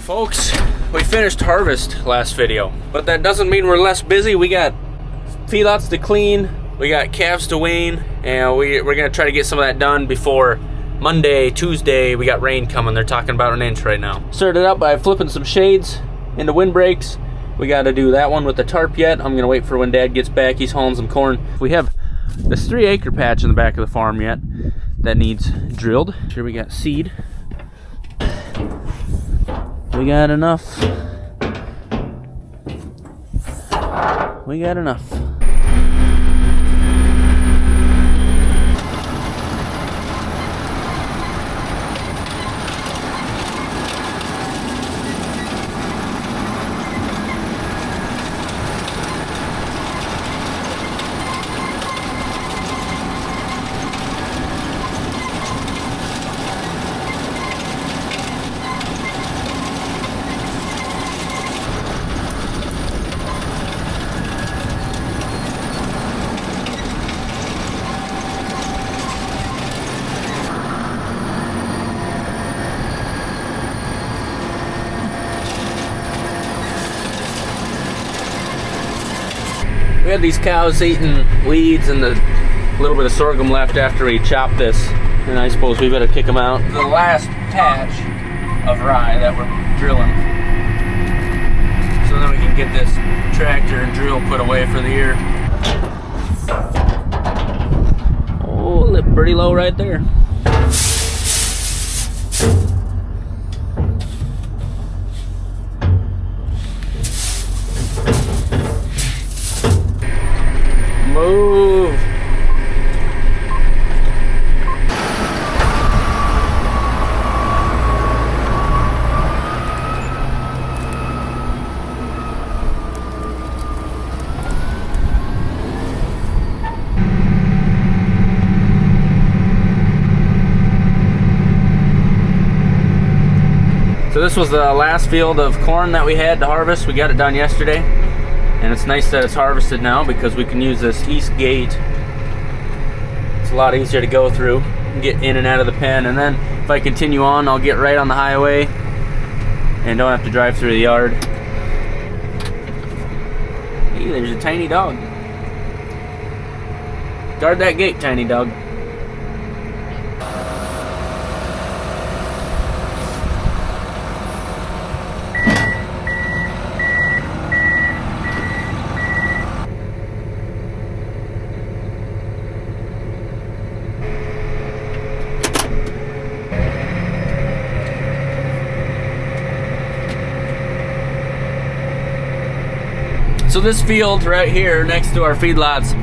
Folks, we finished harvest last video, but that doesn't mean we're less busy. We got feedlots to clean, we got calves to wean, and we're gonna try to get some of that done before Monday, Tuesday. We got rain coming. They're talking about an inch right now. Started out by flipping some shades into windbreaks. We got to do that one with the tarp yet. I'm gonna wait for when Dad gets back. He's hauling some corn. We have this 3-acre patch in the back of the farm yet that needs drilled. Here we got seed. We got enough. We got enough. We had these cows eating weeds and the little bit of sorghum left after we chopped this, and I suppose we better kick them out. The last patch of rye that we're drilling, so then we can get this tractor and drill put away for the year. Oh, lit pretty low right there. Move. So this was the last field of corn that we had to harvest. We got it done yesterday. And it's nice that it's harvested now because we can use this east gate. It's a lot easier to go through and get in and out of the pen. And then if I continue on, I'll get right on the highway and don't have to drive through the yard. Hey, there's a tiny dog. Guard that gate, tiny dog. So this field right here next to our feedlots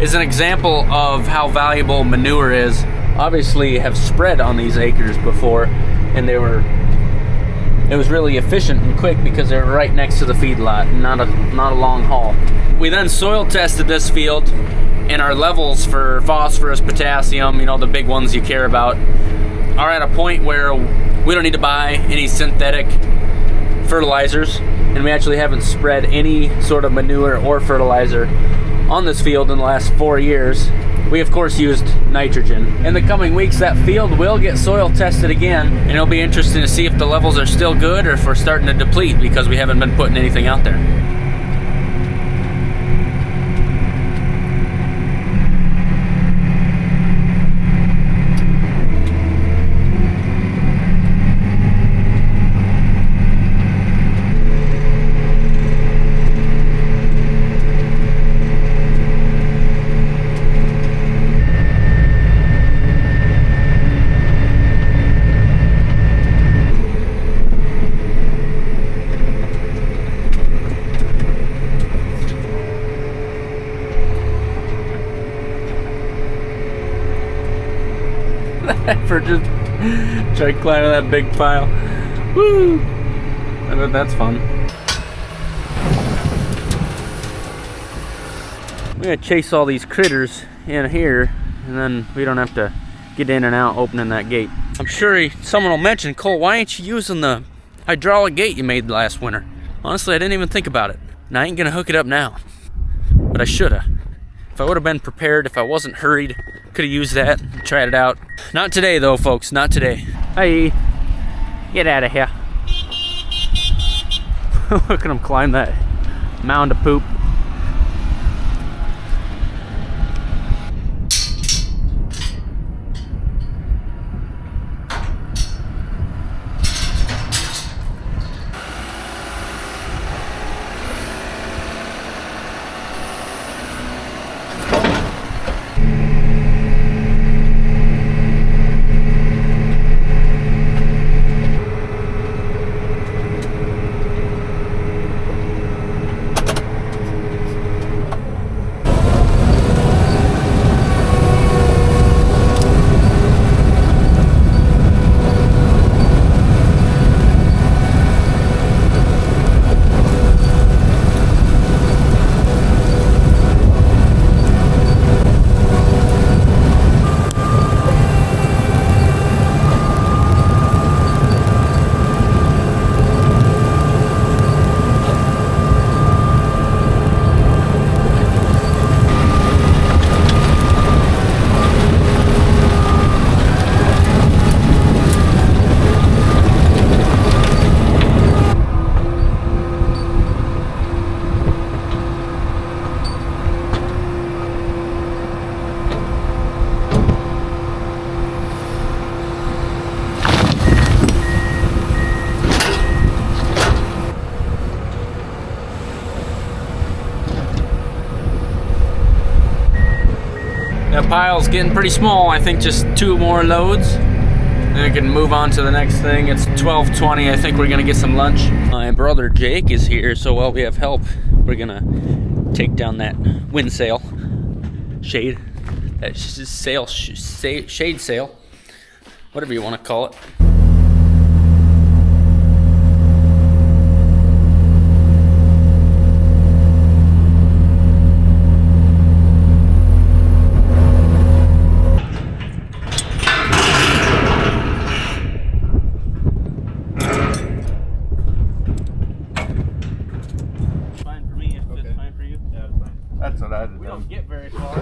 is an example of how valuable manure is. Obviously have spread on these acres before, and it was really efficient and quick because they're right next to the feedlot, not a long haul. We then soil tested this field, and our levels for phosphorus, potassium, you know, the big ones you care about, are at a point where we don't need to buy any synthetic fertilizers, and we actually haven't spread any sort of manure or fertilizer on this field in the last 4 years. We of course used nitrogen. In the coming weeks that field will get soil tested again, and it'll be interesting to see if the levels are still good or if we're starting to deplete because we haven't been putting anything out there. For just try climbing that big pile. Woo! I bet that's fun. We're gonna chase all these critters in here, and then we don't have to get in and out opening that gate. I'm sure someone will mention, Cole, why ain't you using the hydraulic gate you made last winter? Honestly, I didn't even think about it. And I ain't gonna hook it up now. But I shoulda. If I would have been prepared, if I wasn't hurried, could have used that and tried it out. Not today though, folks, not today. Hey, get out of here. Look at him climb that mound of poop. That pile's getting pretty small. I think just 2 more loads. Then I can move on to the next thing. It's 12:20. I think we're gonna get some lunch. My brother Jake is here, so while we have help, we're gonna take down that wind sail. Shade. That sail, shade sail. Whatever you want to call it. That's what I'd We don't get very far.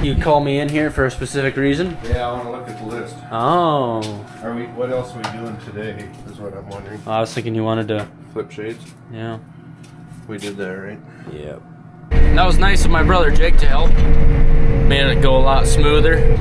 You call me in here for a specific reason? Yeah, I want to look at the list. Oh. What else are we doing today is what I'm wondering. I was thinking you wanted to... Flip shades? Yeah. We did that, right? Yep. That was nice of my brother Jake to help. Made it go a lot smoother.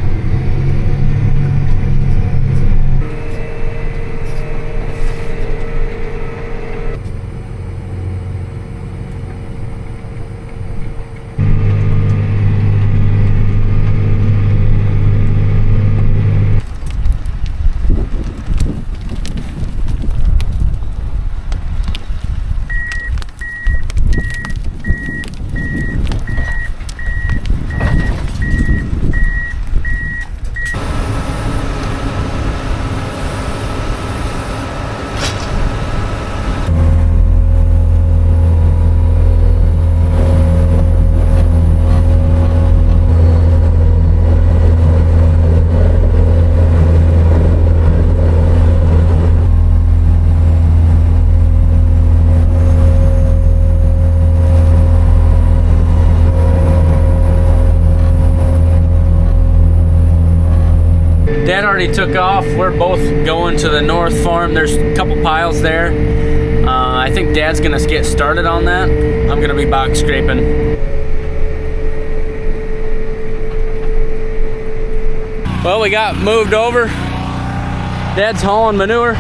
Dad already took off. We're both going to the north farm. There's a couple piles there. I think Dad's gonna get started on that. I'm gonna be box scraping. Well, we got moved over. Dad's hauling manure.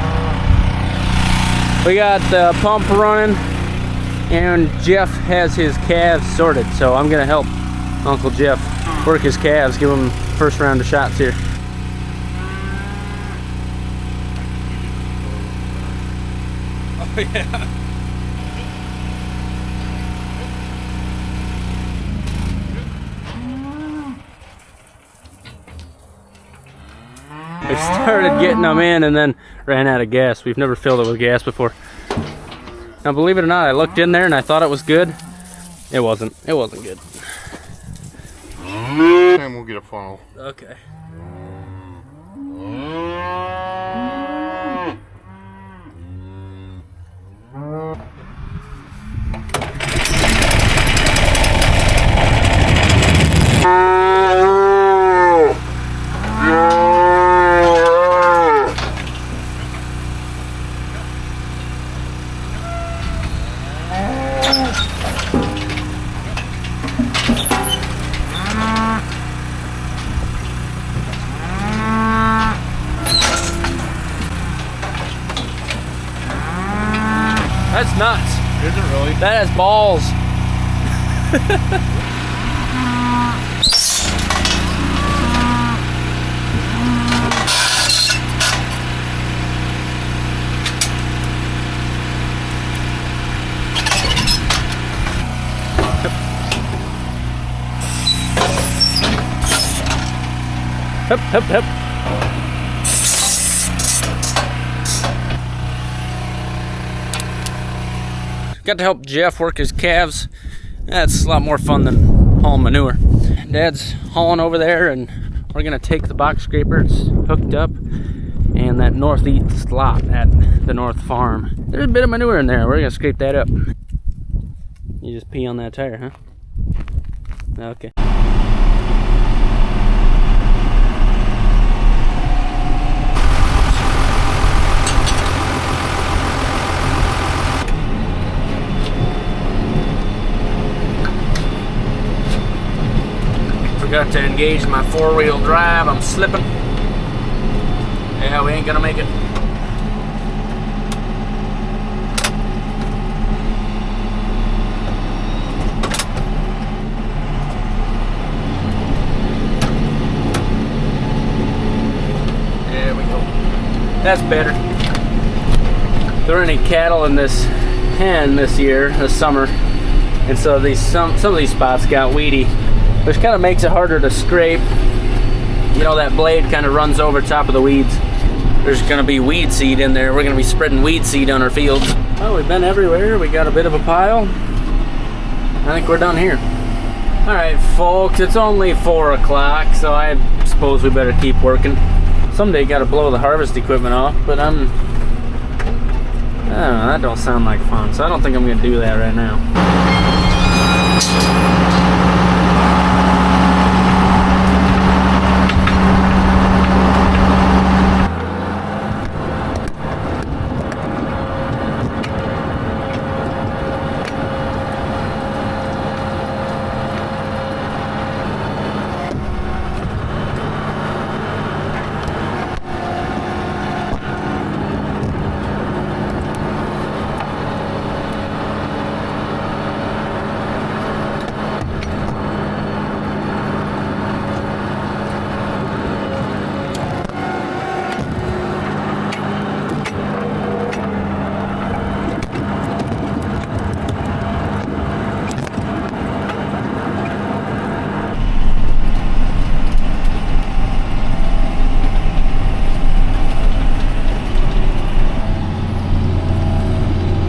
We got the pump running, and Jeff has his calves sorted. So I'm gonna help Uncle Jeff work his calves, give him first round of shots here. Yeah. We started getting them in and then ran out of gas. We've never filled it with gas before. Now, believe it or not, I looked in there and I thought it was good. It wasn't. It wasn't good. And we'll get a funnel. Okay. That's nuts. Is it really? That has balls. Hup, hup, hup. Got to help Jeff work his calves. That's a lot more fun than hauling manure. Dad's hauling over there, and we're gonna take the box scraper. It's hooked up, and that northeast lot at the North Farm. There's a bit of manure in there. We're gonna scrape that up. You just pee on that tire, huh? Okay. Forgot to engage my four-wheel drive. I'm slipping. Yeah, we ain't gonna make it. There we go. That's better. There aren't any cattle in this pen this year, this summer, and so some of these spots got weedy, which kind of makes it harder to scrape. You know, that blade kind of runs over top of the weeds. There's going to be weed seed in there. We're going to be spreading weed seed on our fields. Oh, we've been everywhere. We got a bit of a pile. I think we're done here. All right, folks, it's only 4 o'clock, so I suppose we better keep working. Someday got to blow the harvest equipment off, but I don't know, that don't sound like fun, so I don't think I'm going to do that right now.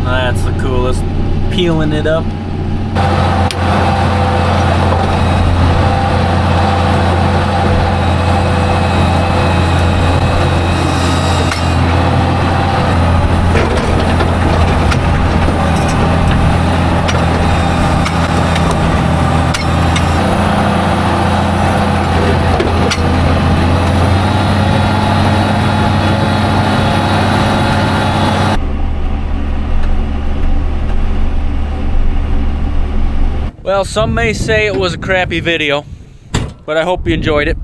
That's the coolest. Peeling it up. Well, some may say it was a crappy video, but I hope you enjoyed it.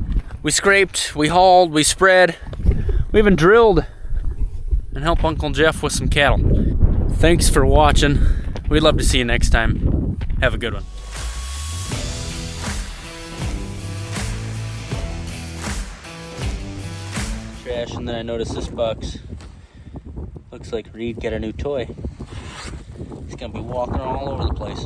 We scraped, we hauled, we spread, we even drilled and helped Uncle Jeff with some cattle. Thanks for watching. We'd love to see you next time. Have a good one. Trash, and then I noticed this box Looks like Reed got a new toy. He's gonna be walking all over the place.